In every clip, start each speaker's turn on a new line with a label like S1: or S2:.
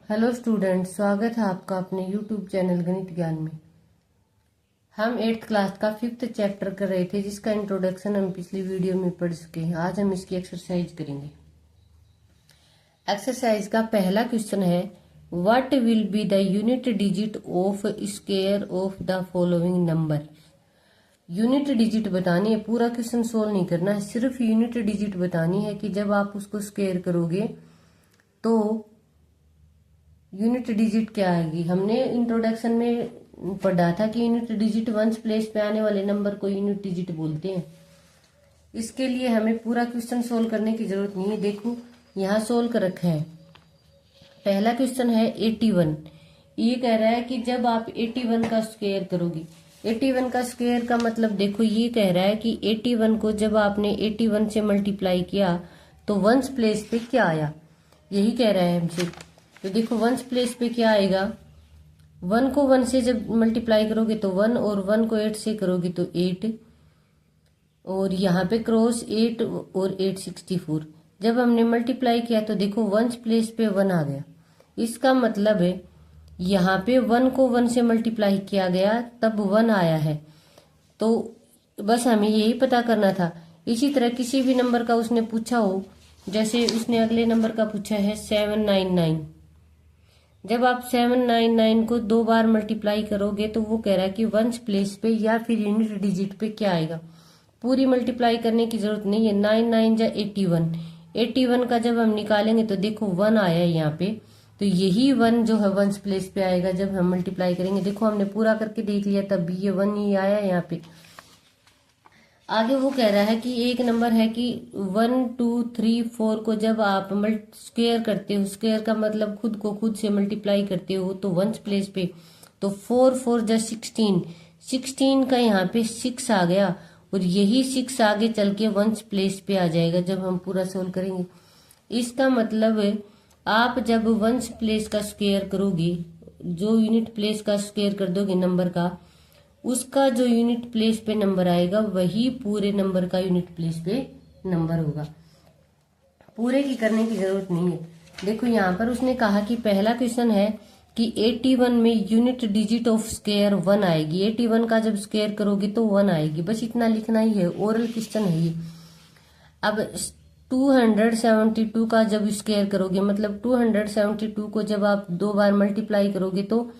S1: Hello student, स्वागत है आपका अपने यूट्यूब चैनल गणित ज्ञान में। हम 8th क्लास का 5th चैप्टर कर रहे थे, जिसका इंट्रोडक्शन हम पिछली वीडियो में पढ़ चुके हैं। आज हम इसकी एक्सरसाइज करेंगे। एक्सरसाइज का पहला क्वेश्चन है, what will be the unit digit of square of the following number. Unit digit बतानी है, पूरा क्वेश्चन सोल्व नहीं करना है, सिर्फ यूनिट डिजिट बतानी है कि जब आप उसको स्क्वायर करोगे तो यूनिट डिजिट क्या आएगी। हमने इंट्रोडक्शन में पढ़ा था कि यूनिट डिजिट वंस प्लेस पे आने वाले नंबर को यूनिट डिजिट बोलते हैं। इसके लिए हमें पूरा क्वेश्चन सोल्व करने की जरूरत नहीं है। देखो यहाँ सोल्व कर रखा है। पहला क्वेश्चन है 81। ये कह रहा है कि जब आप 81 का स्क्वायर करोगे, 81 का स्क्वायर का मतलब देखो, ये कह रहा है कि 81 को जब आपने 81 से मल्टीप्लाई किया तो वंस प्लेस पे क्या आया, यही कह रहा है हमसे। तो देखो वंस प्लेस पे क्या आएगा, 1 को 1 से जब मल्टीप्लाई करोगे तो 1, और 1 को 8 से करोगे तो 8, और यहाँ पे क्रॉस 8 और 8 64। जब हमने मल्टीप्लाई किया तो देखो वंस प्लेस पे 1 आ गया। इसका मतलब है यहाँ पे 1 को 1 से मल्टीप्लाई किया गया तब 1 आया है। तो बस हमें यही पता करना था। इसी तरह किसी भी नंबर का उसने पूछा हो, जैसे उसने अगले नंबर का पूछा है 799। जब आप 799 को 2 बार मल्टीप्लाई करोगे तो वो कह रहा है कि वंस प्लेस पे या फिर यूनिट डिजिट पे क्या आएगा। पूरी मल्टीप्लाई करने की जरूरत नहीं है। 9 9 जा 81, 81 का जब हम निकालेंगे तो देखो 1 आया है यहाँ पे। तो यही 1 जो है वंस प्लेस पे आएगा जब हम मल्टीप्लाई करेंगे। देखो हमने पूरा करके देख लिया, तब भी ये 1 ही आया है यहाँ पे। आगे वो कह रहा है कि एक नंबर है कि 1 2 3 4 को जब आप स्क्वायर करते हो, स्क्वायर का मतलब खुद को खुद से मल्टीप्लाई करते हो, तो वंस प्लेस पे तो 4 4 जा 16, 16 का यहाँ पे 6 आ गया, और यही 6 आगे चल के वंस प्लेस पे आ जाएगा जब हम पूरा सोल्व करेंगे। इसका मतलब आप जब वंस प्लेस का स्क्वायर करोगे, जो यूनिट प्लेस का स्क्वायर कर दोगे नंबर का, उसका जो यूनिट प्लेस पे नंबर आएगा वही पूरे नंबर का यूनिट प्लेस पे नंबर होगा। पूरे की करने की जरूरत नहीं है। देखो यहाँ पर उसने कहा कि पहला क्वेश्चन है कि 81 में यूनिट डिजिट ऑफ स्क्वायर 1 आएगी। 81 का जब स्क्वायर करोगे तो 1 आएगी, बस इतना लिखना ही है। ओरल क्वेश्चन है ये। अब 272 का जब स्क्वायर करोगे, मतलब 272 को जब आप 2 बार मल्टीप्लाई करोगे तो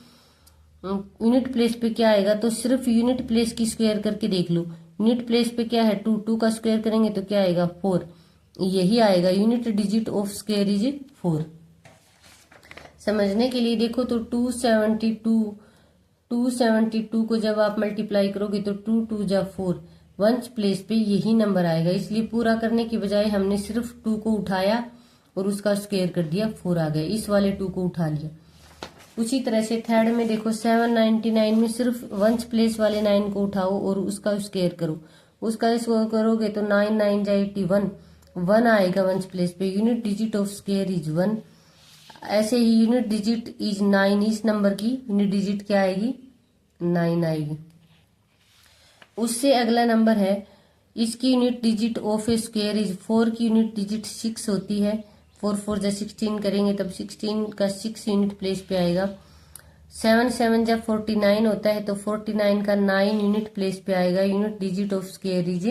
S1: यूनिट प्लेस पे क्या आएगा। तो सिर्फ यूनिट प्लेस की स्क्वायर करके देख लो। यूनिट प्लेस पे क्या है, 2, 2 का स्क्वायर करेंगे तो क्या आएगा 4, यही आएगा। Unit digit of square is 4। समझने के लिए देखो तो 272 को जब आप मल्टीप्लाई करोगे तो 2 2 जा 4, वंस प्लेस पे यही नंबर आएगा। इसलिए पूरा करने की बजाय हमने सिर्फ 2 को उठाया और उसका स्क्वायर कर दिया, 4 आ गया। इस वाले 2 को उठा लिया। उसी तरह से थर्ड में देखो 799 में सिर्फ वंस प्लेस वाले 9 को उठाओ और उसका स्क्वायर करो। उसका स्क्वायर करोगे तो 9 9 जा 81, 1 आएगा वंस प्लेस पे। Unit digit of square is 1। ऐसे ही यूनिट डिजिट इज 9, इस नंबर की यूनिट डिजिट क्या आएगी, 9 आएगी। उससे अगला नंबर है, इसकी unit digit of A square is 4 की यूनिट डिजिट 6 होती है। 4 4 जा 16 करेंगे तब 16 का 6 यूनिट प्लेस पे आएगा। 7 7 जा 49 होता है तो 49 का 9 यूनिट प्लेस पे आएगा। Unit digit of square is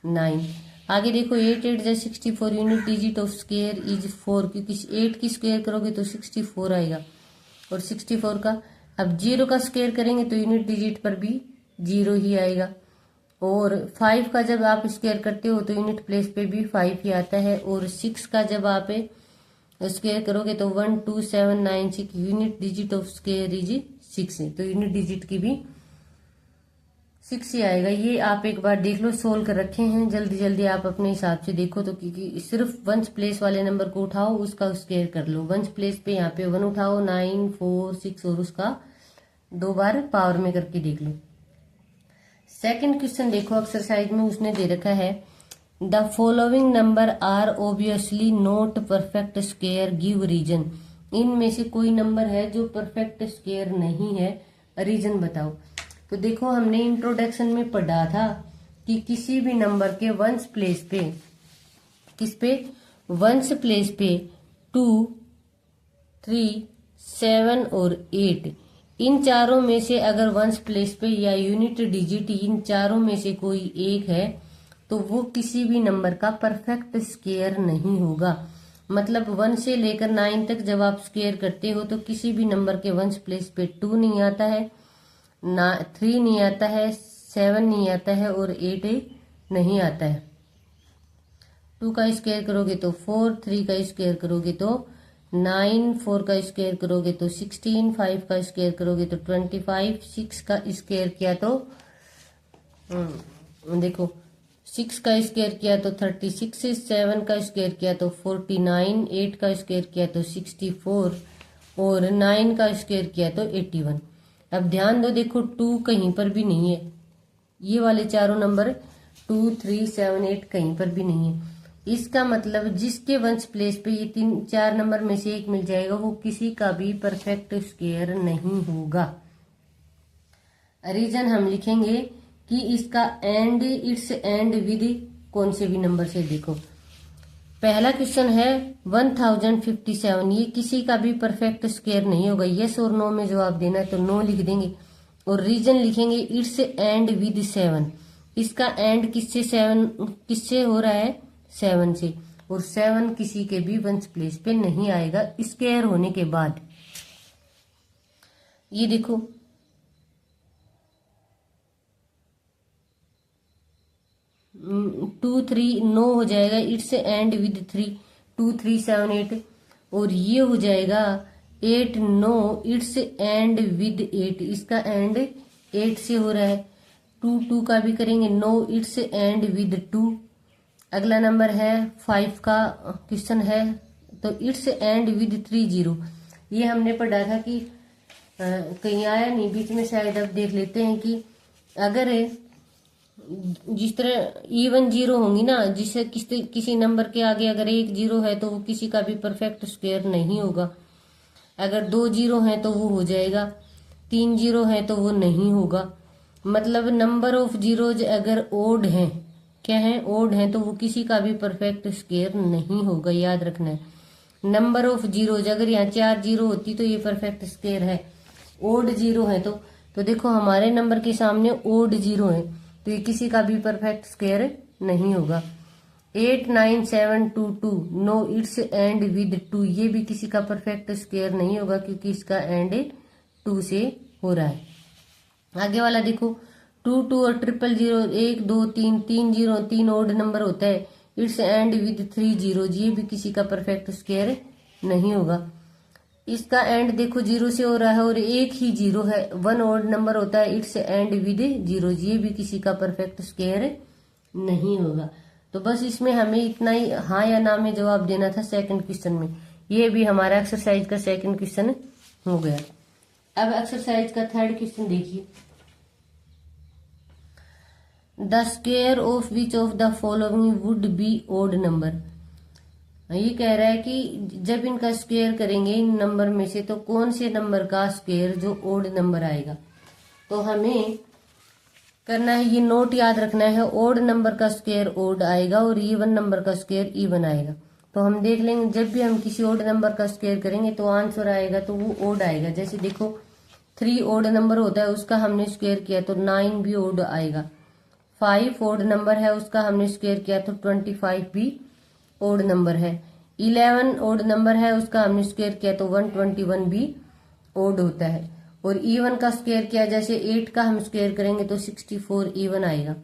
S1: 9। आगे देखो 8 8 जा 64, unit digit of square is 4, क्योंकि 8 की स्क्वायर करोगे तो 64 आएगा। और 64 का अब 0 का स्क्वायर करेंगे तो यूनिट डिजिट पर भी 0 ही आएगा। और 5 का जब आप स्क्वायर करते हो तो यूनिट प्लेस पे भी 5 ही आता है। और 6 का जब आप स्क्वायर करोगे तो 1 2 7 9 6, unit digit of square is 6 है, तो यूनिट डिजिट की भी 6 ही आएगा। ये आप एक बार देख लो, सोल्व कर रखे हैं। जल्दी जल्दी आप अपने हिसाब से देखो तो, क्योंकि सिर्फ वंस प्लेस वाले नंबर को उठाओ, उसका स्क्वायर कर लो। वंस प्लेस पे यहाँ पे 1 उठाओ, 9 4 6 और उसका 2 बार पावर में करके देख लो। सेकंड क्वेश्चन देखो एक्सरसाइज में उसने दे रखा है, the following number are obviously not perfect square, give reason. इनमें से कोई नंबर है जो परफेक्ट स्क्वायर नहीं है, रीजन बताओ। तो देखो हमने इंट्रोडक्शन में पढ़ा था कि किसी भी नंबर के वंस प्लेस पे, किस पे, वंस प्लेस पे 2 3, 7 और 8, इन चारों में से अगर वंस प्लेस पे या यूनिट डिजिट इन चारों में से कोई एक है तो वो किसी भी नंबर का परफेक्ट स्क्वायर नहीं होगा। मतलब 1 से लेकर 9 तक जब आप स्क्वायर करते हो तो किसी भी नंबर के वंस प्लेस पे 2 नहीं आता है, 3 नहीं आता है, 7 नहीं आता है और 8 नहीं आता है। 2 का स्क्वायर करोगे तो 4, 3 का स्क्वायर करोगे तो 9, 4 का स्क्वायर करोगे तो 16, 5 का स्क्वायर करोगे तो 25, 6 का स्क्वायर किया तो देखो 6 का स्क्वायर किया तो 36, 7 का स्क्वायर किया तो 49, 8 का स्क्वायर किया तो 64 और 9 का स्क्वायर किया तो 81। अब ध्यान दो, देखो 2 कहीं पर भी नहीं है, ये वाले चारों नंबर 2, 3, 7, 8 कहीं पर भी नहीं है। इसका मतलब जिसके वंश प्लेस पे ये 4 नंबर में से एक मिल जाएगा वो किसी का भी परफेक्ट स्क्वायर नहीं होगा। रीजन हम लिखेंगे कि इसका एंड इट्स एंड विद कौन से भी नंबर से। देखो पहला क्वेश्चन है 1057, ये किसी का भी परफेक्ट स्क्वायर नहीं होगा। यस और नो में जवाब देना है तो नो लिख देंगे और रीजन लिखेंगे इट्स एंड विद 7, इसका एंड किससे हो रहा है, 7 से, और 7 किसी के भी वंश प्लेस पे नहीं आएगा स्क्वायर होने के बाद। ये देखो 2, 3 नो हो जाएगा, इट्स एंड विद 3, 2, 3, 7, 8 और ये हो जाएगा 8 नो, इट्स एंड विद 8, इसका एंड 8 से हो रहा है। 2, 2 का भी करेंगे नो, इट्स एंड विद 2। अगला नंबर है 5 का क्वेश्चन है तो इट्स एंड विद 3, 0। ये हमने पढ़ा था कि कहीं आया नहीं बीच में, शायद अब देख लेते हैं कि अगर जिस तरह इवन 0 होंगी ना, जिससे किसी नंबर के आगे अगर 1 0 है तो वो किसी का भी परफेक्ट स्क्वायर नहीं होगा। अगर 2 0 है तो वो हो जाएगा, 3 0 है तो वो नहीं होगा। मतलब नंबर ऑफ जीरोज अगर ओड हैं, क्या है, ओड है, तो वो किसी का भी परफेक्ट स्क्वायर नहीं होगा, याद रखना है। नंबर ऑफ जीरोज अगर यहाँ 4 0 होती तो ये परफेक्ट स्क्वायर है, ओड 0 है तो देखो हमारे नंबर के सामने ओड 0 है तो ये किसी का भी परफेक्ट स्क्वायर नहीं होगा। 8, 9, 7, 2, 2 नो, इट्स एंड विद 2, ये भी किसी का परफेक्ट स्क्वायर नहीं होगा क्योंकि इसका एंड 2 से हो रहा है। आगे वाला देखो 2, 2 और 0, 0, 1, 2, 3, 3 0, 3 ओड नंबर होता है, इट्स एंड विद 3 0, ये भी किसी का परफेक्ट स्क्वायर नहीं होगा। इसका एंड देखो 0 से हो रहा है और एक ही 0 है, 1 ओड नंबर होता है, इट्स एंड विद 0, ये भी किसी का परफेक्ट स्क्वायर नहीं होगा। तो बस इसमें हमें इतना ही हाँ या ना में जवाब देना था सेकंड क्वेश्चन में। ये भी हमारा एक्सरसाइज का सेकंड क्वेश्चन हो गया। अब एक्सरसाइज का थर्ड क्वेश्चन देखिए, the square of which of the following would be odd number. ये कह रहा है कि जब इनका स्क्वायर करेंगे इन नंबर में से तो कौन से नंबर का स्क्वायर जो ओड नंबर आएगा। तो हमें करना है, ये नोट याद रखना है, ओड नंबर का स्क्वायर ओड आएगा और इवन नंबर का स्क्वायर इवन आएगा। तो हम देख लेंगे जब भी हम किसी ओड नंबर का स्क्वायर करेंगे तो आंसर आएगा तो वो ओड आएगा। जैसे देखो 3 ओड नंबर होता है, उसका हमने स्क्वायर किया तो 9 भी ओड आएगा। 5 ओड नंबर है, उसका हमने स्क्वायर किया तो 25 भी ओड नंबर है। 11 ओड नंबर है, उसका हमने स्क्वायर किया तो 121 भी ओड होता है। और इवन का स्क्वायर किया, जैसे 8 का हम स्क्वायर करेंगे तो 64 इवन आएगा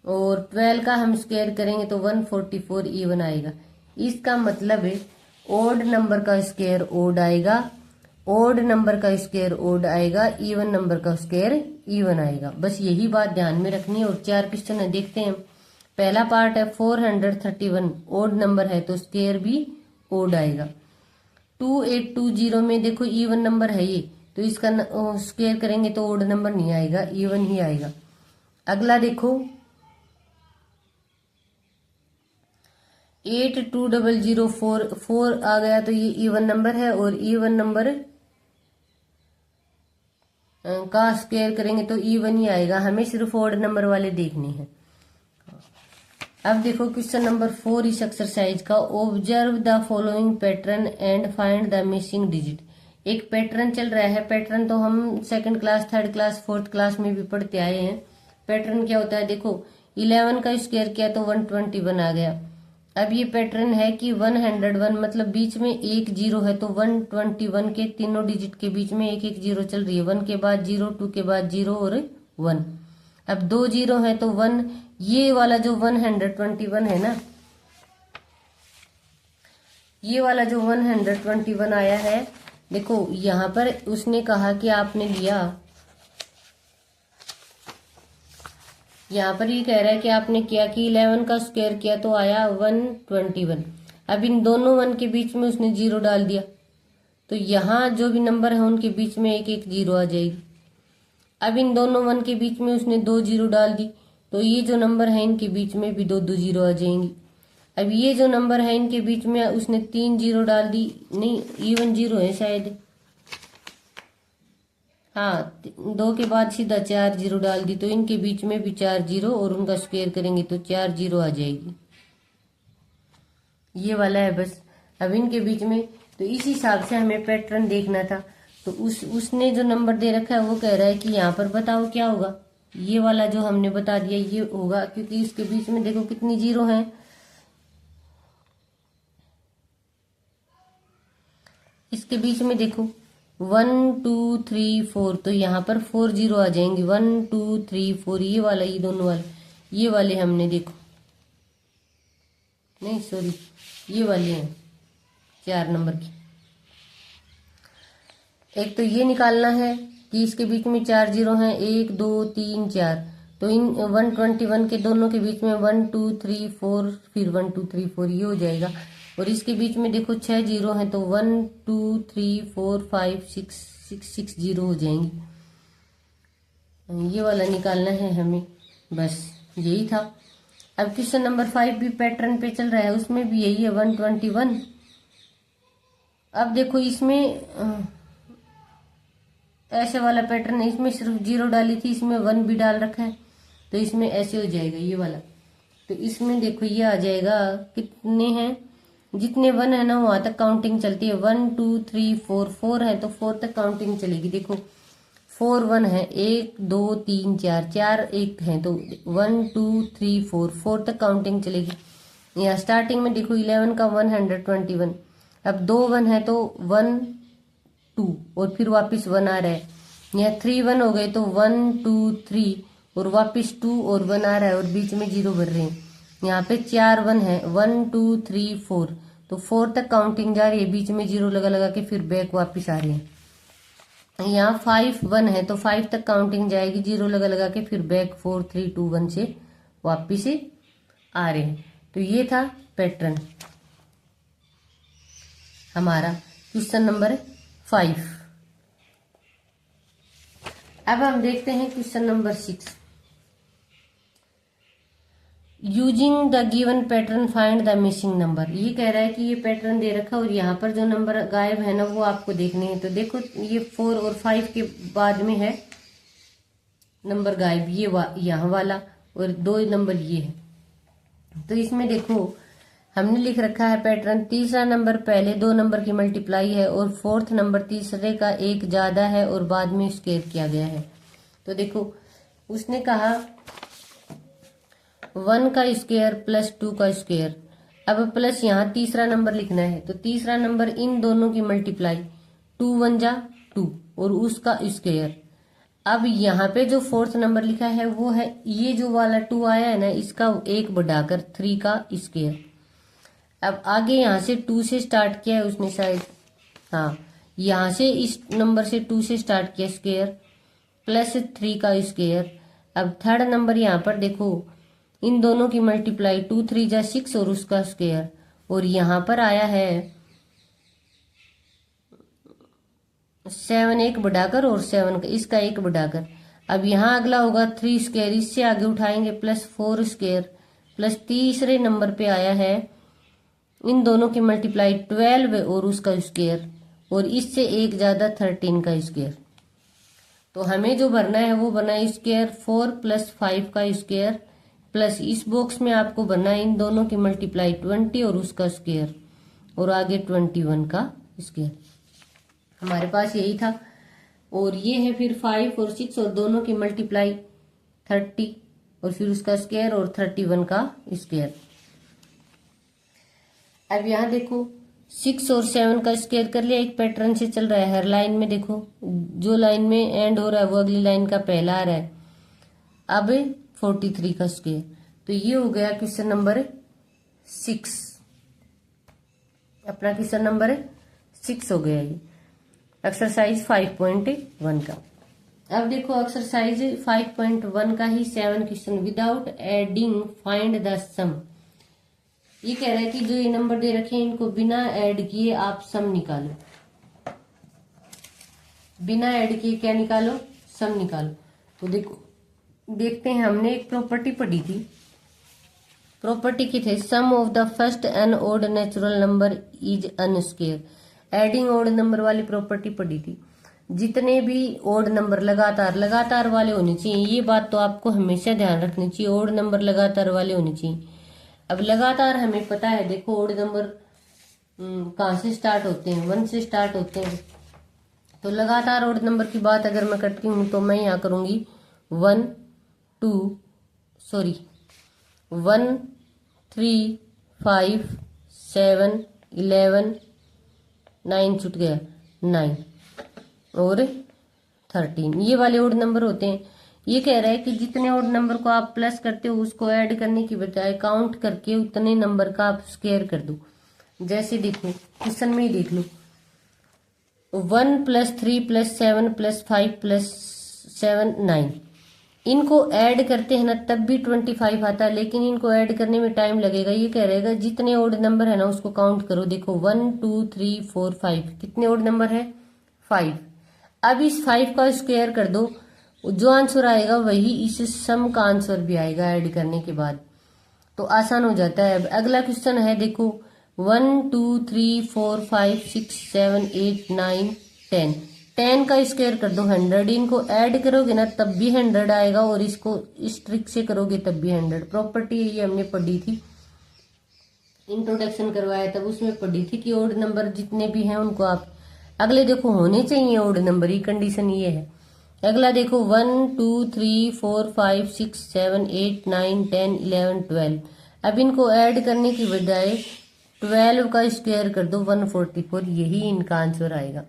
S1: और 12 का हम स्क्वायर करेंगे तो 144 इवन आएगा। इसका मतलब है ओड नंबर का स्क्वायर ओड आएगा, ओड नंबर का स्क्वायर ओड आएगा, इवन नंबर का स्क्वायर इवन आएगा। बस यही बात ध्यान में रखनी है। और 4 क्वेश्चन है, देखते हैं। पहला पार्ट है 431, ओड नंबर है तो स्क्वायर भी ओड आएगा। 2820 में देखो इवन नंबर है ये, तो इसका स्क्वायर करेंगे तो ओड नंबर नहीं आएगा, इवन ही आएगा। अगला देखो 82004, 4 आ गया तो ये इवन नंबर है और इवन नंबर का स्क्वायर करेंगे तो इवन ही आएगा। हमें सिर्फ ओड नंबर वाले देखने हैं। अब देखो क्वेश्चन नंबर 4 इस एक्सरसाइज का, observe the following pattern and find the missing digit. एक पैटर्न चल रहा है। पैटर्न तो हम second class, third class, fourth class में भी पढ़ते आए हैं। पैटर्न क्या होता है, देखो 11 का स्क्वायर किया तो 121 आ गया। अब ये पैटर्न है कि 101 मतलब बीच में एक जीरो है, तो 121 के तीनों डिजिट के बीच में एक एक जीरो चल रही है। 1 के बाद जीरो, 2 के बाद जीरो और 1। अब 2 जीरो है तो 1, ये वाला जो 121 है ना, ये वाला जो 121 आया है, देखो यहां पर उसने कहा कि आपने लिया, यहाँ पर ये कह रहा है कि आपने किया कि 11 का स्क्वायर किया तो आया 121। अब इन दोनों 1 के बीच में उसने जीरो डाल दिया, तो यहाँ जो भी नंबर है उनके बीच में एक एक जीरो आ जाएगी। अब इन दोनों 1 के बीच में उसने 2 जीरो डाल दी, तो ये जो नंबर है इनके बीच में भी 2 2 जीरो आ जाएंगी। अब ये जो नंबर है इनके बीच में उसने 3 जीरो डाल दी, नहीं इवन जीरो है शायद, हाँ 2 के बाद सीधा 4 जीरो डाल दी, तो इनके बीच में भी 4 जीरो और उनका स्क्वायर करेंगे तो 4 जीरो आ जाएगी। ये वाला है बस। अब इनके बीच में, तो इस हिसाब से हमें पैटर्न देखना था। तो उसने जो नंबर दे रखा है वो कह रहा है कि यहाँ पर बताओ क्या होगा। ये वाला जो हमने बता दिया ये होगा, क्योंकि इसके बीच में देखो कितनी जीरो है, इसके बीच में देखो 1 2 3 4, तो यहाँ पर 4 जीरो आ जाएंगे। 1 2 3 4, ये वाला, ये दोनों वाले, ये वाले हमने देखो, नहीं सॉरी ये वाले हैं 4 नंबर की। एक तो ये निकालना है कि इसके बीच में 4 जीरो हैं, 1 2 3 4, तो इन 121 के दोनों के बीच में 1 2 3 4, फिर 1 2 3 4 ये हो जाएगा। और इसके बीच में देखो 6 जीरो हैं, तो 1 2 3 4 5 6 जीरो हो जाएंगी। ये वाला निकालना है हमें, बस यही था। अब क्वेश्चन नंबर 5 भी पैटर्न पे चल रहा है, उसमें भी यही है 121। अब देखो इसमें ऐसे वाला पैटर्न है, इसमें सिर्फ जीरो डाली थी, इसमें 1 भी डाल रखा है, तो इसमें ऐसे हो जाएगा ये वाला। तो इसमें देखो ये आ जाएगा, कितने हैं, जितने 1 है ना वहां तक काउंटिंग चलती है। 1 2 3 4, 4 है तो 4 तक काउंटिंग चलेगी। देखो 4 1 है, 1 2 3 4, 4 1 है, तो 1 2 3 4, 4 तक काउंटिंग चलेगी। यहाँ स्टार्टिंग में देखो 11 का 121, अब 2 1 है तो 1 2 और फिर वापस 1 आ रहा है। यहाँ 3 1 हो गए तो 1 2 3 और वापस 2 और 1 आ रहा है और बीच में जीरो भर रहे हैं। यहाँ पे 4 1 है, 1 2 3 4, तो 4 तक काउंटिंग जा रही है, बीच में जीरो लगा लगा के फिर बैक वापस आ रहे हैं। यहाँ 5 1 है तो 5 तक काउंटिंग जाएगी, जीरो लगा लगा के फिर बैक 4 3 2 1 से वापिस आ रहे हैं। तो ये था पैटर्न हमारा क्वेश्चन नंबर 5। अब हम देखते हैं question number 6। Using the given pattern find the missing number. ये कह रहा है कि ये पैटर्न दे रखा और यहाँ पर जो नंबर गायब है ना वो आपको देखने हैं। तो देखो ये 4 और 5 के बाद में है नंबर गायब, ये यहाँ वाला, और 2 नंबर ये है। तो इसमें देखो हमने लिख रखा है पैटर्न, तीसरा नंबर पहले 2 नंबर की मल्टीप्लाई है और 4th नंबर तीसरे का एक ज्यादा है और बाद में स्क्वायर किया गया है। तो देखो उसने कहा 1 का स्क्वायर प्लस 2 का स्क्वायर। अब प्लस यहाँ तीसरा नंबर लिखना है, तो तीसरा नंबर इन दोनों की मल्टीप्लाई, 2 1 जा 2 और उसका स्क्वायर। अब यहाँ पे जो 4th नंबर लिखा है वो है ये जो वाला 2 आया है ना, इसका एक बढ़ाकर 3 का स्क्वायर। अब आगे यहाँ से 2 से स्टार्ट किया है उसने शायद, हाँ यहाँ से इस नंबर से 2 से स्टार्ट किया स्क्वायर प्लस 3 का स्क्वायर। अब थर्ड नंबर यहाँ पर देखो इन दोनों की मल्टीप्लाई, 2 3 जा 6 और उसका स्क्वायर, और यहाँ पर आया है 7 एक बढ़ाकर और 7 इसका एक बढ़ाकर। अब यहाँ अगला होगा 3 स्क्वायर, इससे आगे उठाएंगे प्लस 4 स्क्वायर प्लस तीसरे नंबर पे आया है इन दोनों की मल्टीप्लाई 12 और उसका स्क्वायर, और इससे एक ज्यादा 13 का स्क्वायर। तो हमें जो भरना है वो बना स्क्वायर 4 प्लस 5 का स्क्वायर प्लस इस बॉक्स में आपको भरना है इन दोनों की मल्टीप्लाई 20 और उसका स्क्वायर और आगे 21 का स्क्वायर। हमारे पास यही था। और ये है फिर 5 और 6 और दोनों की मल्टीप्लाई 30 और फिर उसका स्क्वायर और 31 का स्क्वायर। अब यहाँ देखो 6 और 7 का स्क्वायर कर लिया, एक पैटर्न से चल रहा है हर लाइन में। देखो जो लाइन में एंड हो रहा है वो अगली लाइन का पहला आ रहा है। अब 43 का स्क्वायर, तो ये हो गया क्वेश्चन नंबर 6। अपना क्वेश्चन नंबर 6 हो गया ये एक्सरसाइज 5.1 का। अब देखो एक्सरसाइज 5.1 का ही 7 question, without adding find the sum. ये कह रहा है कि जो ये नंबर दे रखे हैं इनको बिना ऐड किए आप सम निकालो। बिना ऐड किए क्या निकालो? सम निकालो। तो देखो देखते हैं, हमने एक प्रॉपर्टी पढ़ी थी। प्रॉपर्टी की थी sum of the first n odd natural number is n square. Adding odd number वाली प्रॉपर्टी पढ़ी थी। जितने भी ओड नंबर लगातार वाले होने चाहिए। ये बात तो आपको हमेशा ध्यान रखनी चाहिए, ओड नंबर लगातार वाले होने चाहिए। अब लगातार हमें पता है, देखो ओड नंबर कहाँ से स्टार्ट होते हैं? 1 से स्टार्ट होते हैं। तो लगातार ओड नंबर की बात अगर मैं करती हूँ तो मैं यहाँ करूंगी 1 3 5 7 11 9 छूट गया 9 और 13, ये वाले ओड नंबर होते हैं। ये कह रहा है कि जितने ओड नंबर को आप प्लस करते हो उसको ऐड करने की बजाय काउंट करके उतने नंबर का आप स्क्वायर कर दो। जैसे देखो क्वेश्चन में ही देख लो, 1 + 3 + 7 + 5 + 7 9। इनको ऐड करते हैं ना तब भी 25 आता है, लेकिन इनको ऐड करने में टाइम लगेगा। ये कह रहेगा जितने ओड नंबर है ना उसको काउंट करो। देखो 1 2 3 4 5, कितने ओड नंबर है? 5। अब इस 5 का स्क्वायर कर दो, जो आंसर आएगा वही इस सम का आंसर भी आएगा ऐड करने के बाद, तो आसान हो जाता है। अब अगला क्वेश्चन है, देखो 1 2 3 4 5 6 7 8 9 10। 10 का स्क्वायर कर दो 100। इनको ऐड करोगे ना तब भी 100 आएगा और इसको इस ट्रिक से करोगे तब भी 100। प्रॉपर्टी ये हमने पढ़ी थी, इंट्रोडक्शन करवाया तब उसमें पढ़ी थी कि ओड नंबर जितने भी हैं उनको आप अगले देखो होने चाहिए ओड नंबर, ये कंडीशन ये है। अगला देखो 1 2 3 4 5 6 7 8 9 10 11 12। अब इनको ऐड करने की बजाय 12 का स्क्वायर कर दो 144, यही इनका आंसर आएगा।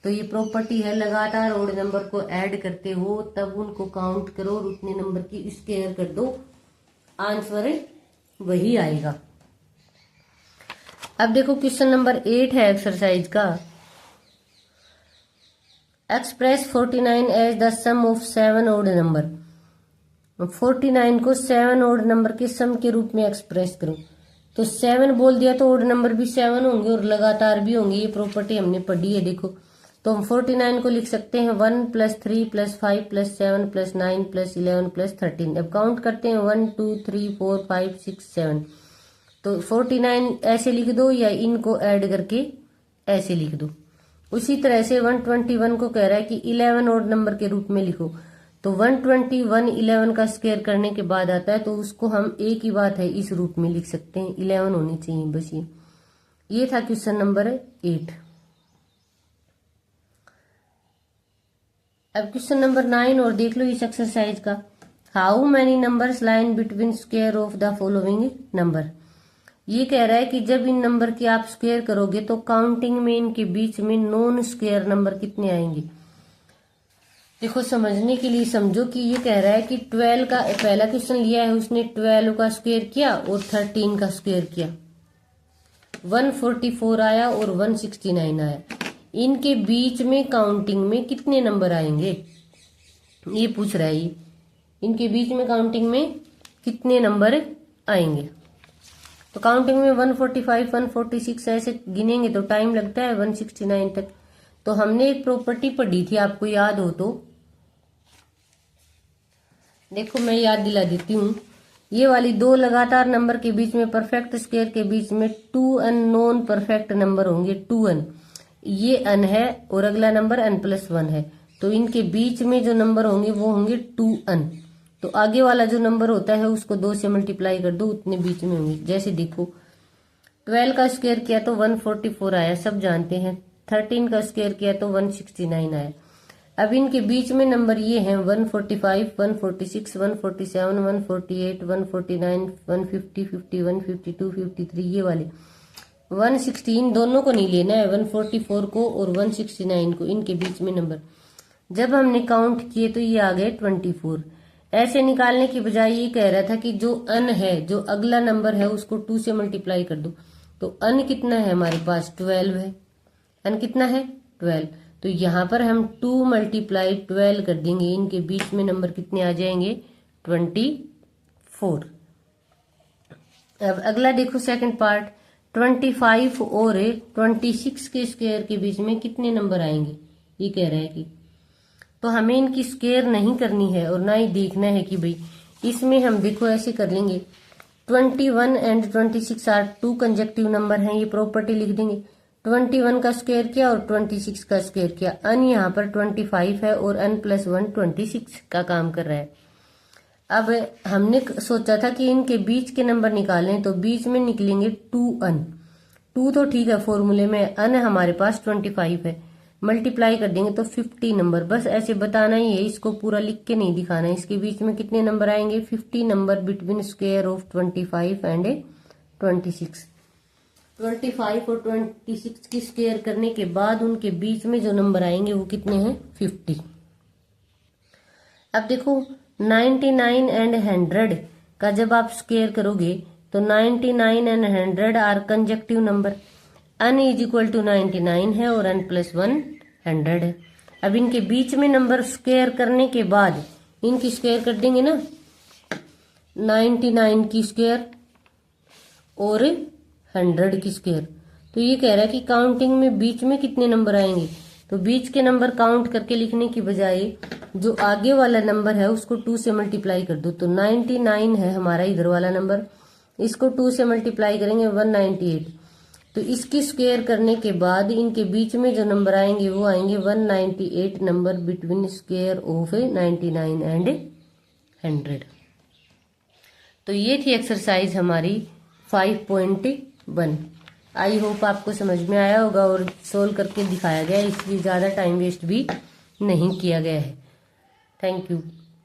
S1: तो ये प्रॉपर्टी है, लगातार ओड नंबर को ऐड करते हो तब उनको काउंट करो और उतने नंबर की स्क्वायर कर दो, आंसर वही आएगा। अब देखो क्वेश्चन नंबर 8 है एक्सरसाइज का। Express 49 as the sum of 7 odd number. 49 को 7 ओड नंबर के सम के रूप में एक्सप्रेस करो। तो 7 बोल दिया तो ओड नंबर भी 7 होंगे और लगातार भी होंगे, ये प्रॉपर्टी हमने पढ़ी है। देखो तो हम 49 को लिख सकते हैं 1 + 3 + 5 + 7 + 9 + 11 + 13। अब काउंट करते हैं 1 2 3 4 5 6 7। तो 49 ऐसे लिख दो या इनको ऐड करके ऐसे लिख दो। उसी तरह से 121 को कह रहा है कि 11 ओड नंबर के रूप में लिखो। तो 121 11 का स्क्वायर करने के बाद आता है, तो उसको हम एक ही बात है इस रूप में लिख सकते हैं, 11 होनी चाहिए बस। ये था क्वेश्चन नंबर 8। अब क्वेश्चन नंबर 9 और देख लो इस एक्सरसाइज का। How many numbers line between square of the following number. ये कह रहा है कि जब इन नंबर की आप स्क्वायर करोगे तो काउंटिंग में इनके बीच में नॉन स्क्वायर नंबर कितने आएंगे। देखो समझने के लिए समझो कि ये कह रहा है कि 12 का पहला क्वेश्चन लिया है उसने, 12 का स्क्वायर किया और 13 का स्क्वायर किया, 144 आया और 169 आया। इनके बीच में काउंटिंग में कितने नंबर आएंगे ये पूछ रहा है। इनके बीच में काउंटिंग में कितने नंबर आएंगे। तो काउंटिंग में 145 146 ऐसे गिनेंगे तो टाइम लगता है 169 तक। तो हमने एक प्रॉपर्टी पढ़ी थी, आपको याद हो तो देखो मैं याद दिला देती हूँ। ये वाली दो लगातार नंबर के बीच में परफेक्ट स्क्वायर के बीच में 2 अननोन परफेक्ट नंबर होंगे। 2 n, ये n है और अगला नंबर n+1 है, तो इनके बीच में जो नंबर होंगे वो होंगे 2 n। तो आगे वाला जो नंबर होता है उसको 2 से मल्टीप्लाई कर दो, उतने बीच में होंगे। जैसे देखो 12 का स्क्वायर किया तो 144 आया, सब जानते हैं। 13 का स्क्वायर किया तो 169 आया। अब इनके बीच में नंबर ये हैं 145, 146, 147, 148, 149, 150, 51, 52, 53, ये वाले 116 दोनों को नहीं लेना है, 144 को और 169 को, इनके बीच में नंबर जब हमने काउंट किए तो ये आ गए 24। ऐसे निकालने की बजाय ये कह रहा था कि जो अन है, जो अगला नंबर है उसको 2 से मल्टीप्लाई कर दो। तो अन कितना है हमारे पास 12 है। अन कितना है 12, तो यहाँ पर हम 2 × 12 कर देंगे, इनके बीच में नंबर कितने आ जाएंगे 24। अब अगला देखो सेकंड पार्ट, 25 और 26 के स्क्वायर के बीच में कितने नंबर आएंगे, ये कह रहा है कि। तो हमें इनकी स्क्वायर नहीं करनी है और ना ही देखना है कि भाई इसमें हम देखो ऐसे कर लेंगे 21 एंड 26 आर 2 कंजेक्टिव नंबर हैं, ये प्रॉपर्टी लिख देंगे। 21 का स्क्वायर किया और 26 का स्क्वायर किया। अन यहाँ पर 25 है और n + 1 26 का काम कर रहा है। अब हमने सोचा था कि इनके बीच के नंबर निकालें, तो बीच में निकलेंगे 2n। 2 तो ठीक है फॉर्मूले में, अन हमारे पास 25 है, मल्टीप्लाई कर देंगे तो 50 नंबर। बस ऐसे बताना ही है, इसको पूरा लिख के नहीं दिखाना है। इसके बीच में कितने नंबर आएंगे 50 number between square of 25 and 26। 25 और 26 की स्क्वायर करने के बाद उनके बीच में जो नंबर आएंगे वो कितने हैं 50। अब देखो 99 एंड 100 का जब आप स्क्वायर करोगे तो 99 and 100 are consecutive number. n = 99 है और n + 1 100 है। अब इनके बीच में नंबर स्क्वायर करने के बाद इनकी स्क्वायर कर देंगे ना, 99 की स्क्वायर और 100 की स्क्वायर। तो ये कह रहा है कि काउंटिंग में बीच में कितने नंबर आएंगे, तो बीच के नंबर काउंट करके लिखने की बजाय जो आगे वाला नंबर है उसको 2 से मल्टीप्लाई कर दो। तो 99 है हमारा इधर वाला नंबर, इसको 2 से मल्टीप्लाई करेंगे 198। तो इसकी स्क्वायर करने के बाद इनके बीच में जो नंबर आएंगे वो आएंगे 198 number between square of 99 and 100। तो ये थी एक्सरसाइज हमारी 5.1। आई होप आपको समझ में आया होगा और सोल्व करके दिखाया गया है, इसलिए ज़्यादा टाइम वेस्ट भी नहीं किया गया है। Thank you.